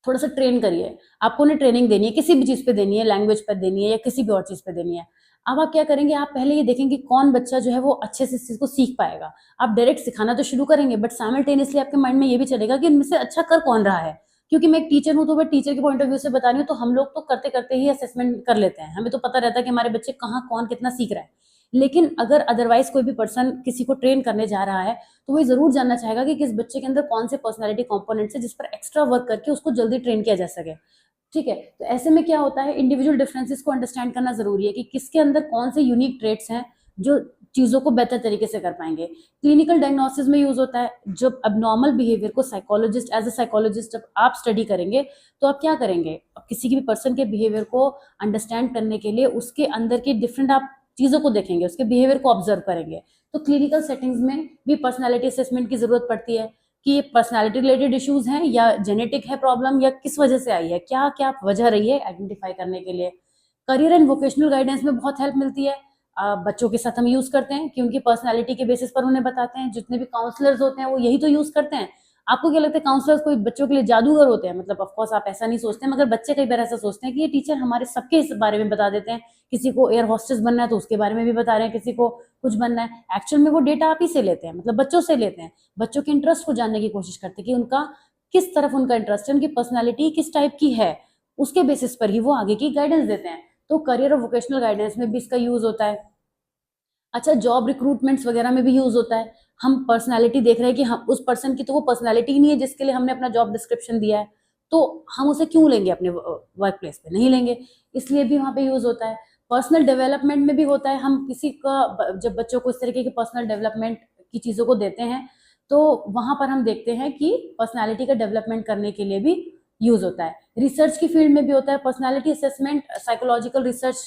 A: थोड़ा सा ट्रेन करिए। आपको उन्हें ट्रेनिंग देनी है, किसी भी चीज पे देनी है, लैंग्वेज पर देनी है या किसी भी और चीज पे देनी है। अब आप क्या करेंगे, आप पहले ये देखेंगे कौन बच्चा जो है वो अच्छे से इस चीज को सीख पाएगा। आप डायरेक्ट सिखाना तो शुरू करेंगे, बट साइमल्टेनियसली आपके माइंड में ये भी चलेगा कि इनमें से अच्छा कर कौन रहा है। क्योंकि मैं एक टीचर हूँ, तो मैं टीचर के पॉइंट ऑफ व्यू से बता रही हूँ, तो हम लोग तो करते करते ही असेसमेंट कर लेते हैं, हमें तो पता रहता है कि हमारे बच्चे कहाँ कौन कितना सीख रहा है। लेकिन अगर अदरवाइज कोई भी पर्सन किसी को ट्रेन करने जा रहा है, तो वो जरूर जानना चाहेगा कि किस बच्चे के अंदर कौन से पर्सनैलिटी कंपोनेंट्स है, जिस पर एक्स्ट्रा वर्क करके उसको जल्दी ट्रेन किया जा सके। ठीक है, तो ऐसे में क्या होता है, इंडिविजुअल डिफरेंसेस को अंडरस्टैंड करना जरूरी है कि किसके अंदर कौन से यूनिक ट्रेट्स हैं जो चीजों को बेहतर तरीके से कर पाएंगे। क्लिनिकल डायग्नोसिस में यूज होता है। जब अबनॉर्मल बिहेवियर को साइकोलॉजिस्ट, एज अ साइकोलॉजिस्ट जब आप स्टडी करेंगे, तो आप क्या करेंगे, अब किसी भी पर्सन के बिहेवियर को अंडरस्टैंड करने के लिए उसके अंदर की डिफरेंट आप चीजों को देखेंगे, उसके बिहेवियर को ऑब्जर्व करेंगे। तो क्लिनिकल सेटिंग्स में भी पर्सनैलिटी असेसमेंट की जरूरत पड़ती है कि ये पर्सनैलिटी रिलेटेड इश्यूज हैं या जेनेटिक है प्रॉब्लम, या किस वजह से आई है, क्या क्या वजह रही है आइडेंटिफाई करने के लिए। करियर एंड वोकेशनल गाइडेंस में बहुत हेल्प मिलती है। बच्चों के साथ हम यूज करते हैं कि उनकी पर्सनैलिटी के बेसिस पर उन्हें बताते हैं। जितने भी काउंसलर्स होते हैं वो यही तो यूज करते हैं। आपको क्या लगता है काउंसलर्स कोई बच्चों के लिए जादूगर होते हैं? मतलब ऑफ कोर्स आप ऐसा नहीं सोचते, मगर बच्चे कई बार ऐसा सोचते हैं कि ये टीचर हमारे सबके इस बारे में बता देते हैं। किसी को एयर होस्टेस बनना है तो उसके बारे में भी बता रहे हैं, किसी को कुछ बनना है, एक्चुअल में वो डेटा आप ही से लेते हैं, मतलब बच्चों से लेते हैं, बच्चों के इंटरेस्ट को जानने की कोशिश करते हैं कि उनका किस तरफ उनका इंटरेस्ट है, उनकी पर्सनैलिटी किस टाइप की है, उसके बेसिस पर ही वो आगे की गाइडेंस देते हैं। तो करियर और वोकेशनल गाइडेंस में भी इसका यूज होता है। अच्छा, जॉब रिक्रूटमेंट्स वगैरह में भी यूज होता है। हम पर्सनैलिटी देख रहे हैं कि हम उस पर्सन की तो वो पर्सनैलिटी ही नहीं है जिसके लिए हमने अपना जॉब डिस्क्रिप्शन दिया है, तो हम उसे क्यों लेंगे अपने वर्क प्लेस पे, नहीं लेंगे, इसलिए भी वहाँ पे यूज होता है। पर्सनल डेवलपमेंट में भी होता है, हम किसी का जब बच्चों को इस तरीके की पर्सनल डेवलपमेंट की चीज़ों को देते हैं तो वहाँ पर हम देखते हैं कि पर्सनैलिटी का डेवलपमेंट करने के लिए भी यूज होता है। रिसर्च की फील्ड में भी होता है, पर्सनैलिटी असेसमेंट साइकोलॉजिकल रिसर्च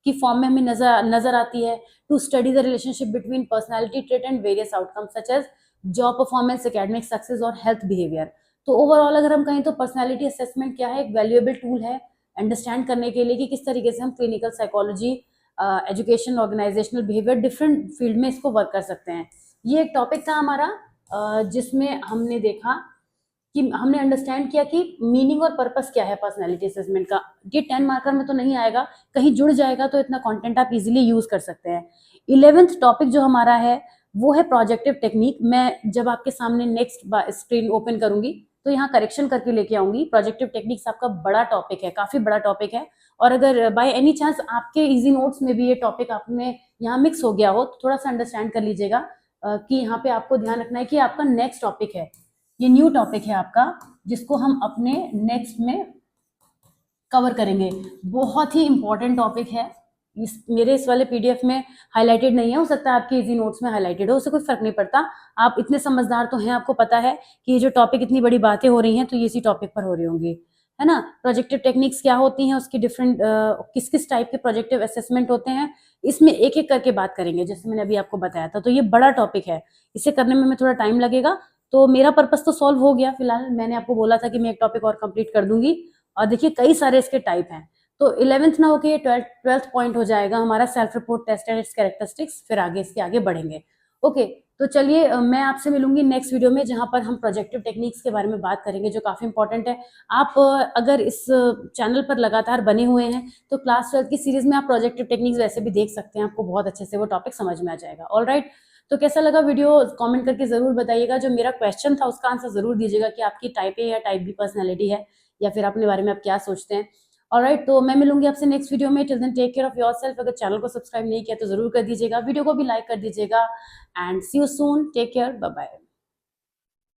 A: की फॉर्म में हमें नजर आती है, to study the relationship between personality trait and various outcomes such as job performance, academic success और हेल्थ बिहेवियर। तो ओवरऑल अगर हम कहें तो पर्सनैलिटी असेसमेंट क्या है, एक वैल्यूएबल टूल है अंडरस्टैंड करने के लिए कि किस तरीके से हम clinical psychology, education, organizational behaviour, different field में इसको वर्क कर सकते हैं। ये एक टॉपिक था हमारा जिसमें हमने देखा कि हमने अंडरस्टैंड किया कि मीनिंग और पर्पस क्या है पर्सनैलिटी असेसमेंट का। ये 10 मार्कर में तो नहीं आएगा, कहीं जुड़ जाएगा तो इतना कंटेंट आप इजीली यूज कर सकते हैं। 11th टॉपिक जो हमारा है वो है प्रोजेक्टिव टेक्निक। मैं जब आपके सामने नेक्स्ट स्क्रीन ओपन करूंगी तो यहाँ करेक्शन करके लेके आऊंगी। प्रोजेक्टिव टेक्निक्स आपका बड़ा टॉपिक है, काफी बड़ा टॉपिक है, और अगर बाय एनी चांस आपके इजी नोट्स में भी ये टॉपिक आपने यहाँ मिक्स हो गया हो तो थोड़ा सा अंडरस्टैंड कर लीजिएगा कि यहाँ पे आपको ध्यान रखना है कि आपका नेक्स्ट टॉपिक है, ये न्यू टॉपिक है आपका, जिसको हम अपने नेक्स्ट में कवर करेंगे। बहुत ही इंपॉर्टेंट टॉपिक है। इस वाले पीडीएफ में हाईलाइटेड नहीं है, हो सकता है आपके इजी नोट्स में हाईलाइटेड हो, उससे कोई फर्क नहीं पड़ता। आप इतने समझदार तो हैं, आपको पता है कि ये जो टॉपिक इतनी बड़ी बातें हो रही हैं तो ये इसी टॉपिक पर हो रही होंगी, है ना। प्रोजेक्टिव टेक्निक्स क्या होती हैं, उसकी डिफरेंट किस किस टाइप के प्रोजेक्टिव असेसमेंट होते हैं, इसमें एक एक करके बात करेंगे, जैसे मैंने अभी आपको बताया था। तो ये बड़ा टॉपिक है, इसे करने में हमें थोड़ा टाइम लगेगा। तो मेरा पर्पस तो सॉल्व हो गया फिलहाल, मैंने आपको बोला था कि मैं एक टॉपिक और कंप्लीट कर दूंगी, और देखिए कई सारे इसके टाइप हैं। तो 11th ना होके 12th पॉइंट हो जाएगा हमारा self report test and its characteristics, फिर आगे इसके आगे बढ़ेंगे। ओके, तो चलिए मैं आपसे मिलूंगी नेक्स्ट वीडियो में, जहां पर हम प्रोजेक्टिव टेक्निक्स के बारे में बात करेंगे, जो काफी इंपॉर्टेंट है। आप अगर इस चैनल पर लगातार बने हुए हैं तो क्लास 12 की सीरीज में आप प्रोजेक्टिव टेक्निक्स वैसे भी देख सकते हैं, आपको बहुत अच्छे से वो टॉपिक समझ में आ जाएगा। ऑलराइट, तो कैसा लगा वीडियो कमेंट करके जरूर बताइएगा। जो मेरा क्वेश्चन था उसका आंसर जरूर दीजिएगा कि आपकी टाइप ए या टाइप बी पर्सनैलिटी है, या फिर अपने बारे में आप क्या सोचते हैं। ऑलराइट, तो मैं मिलूंगी आपसे नेक्स्ट वीडियो में। Till then take care of yourself. अगर चैनल को सब्सक्राइब नहीं किया तो जरूर कर दीजिएगा, वीडियो को भी लाइक कर दीजिएगा, and see you soon, take care, bye bye.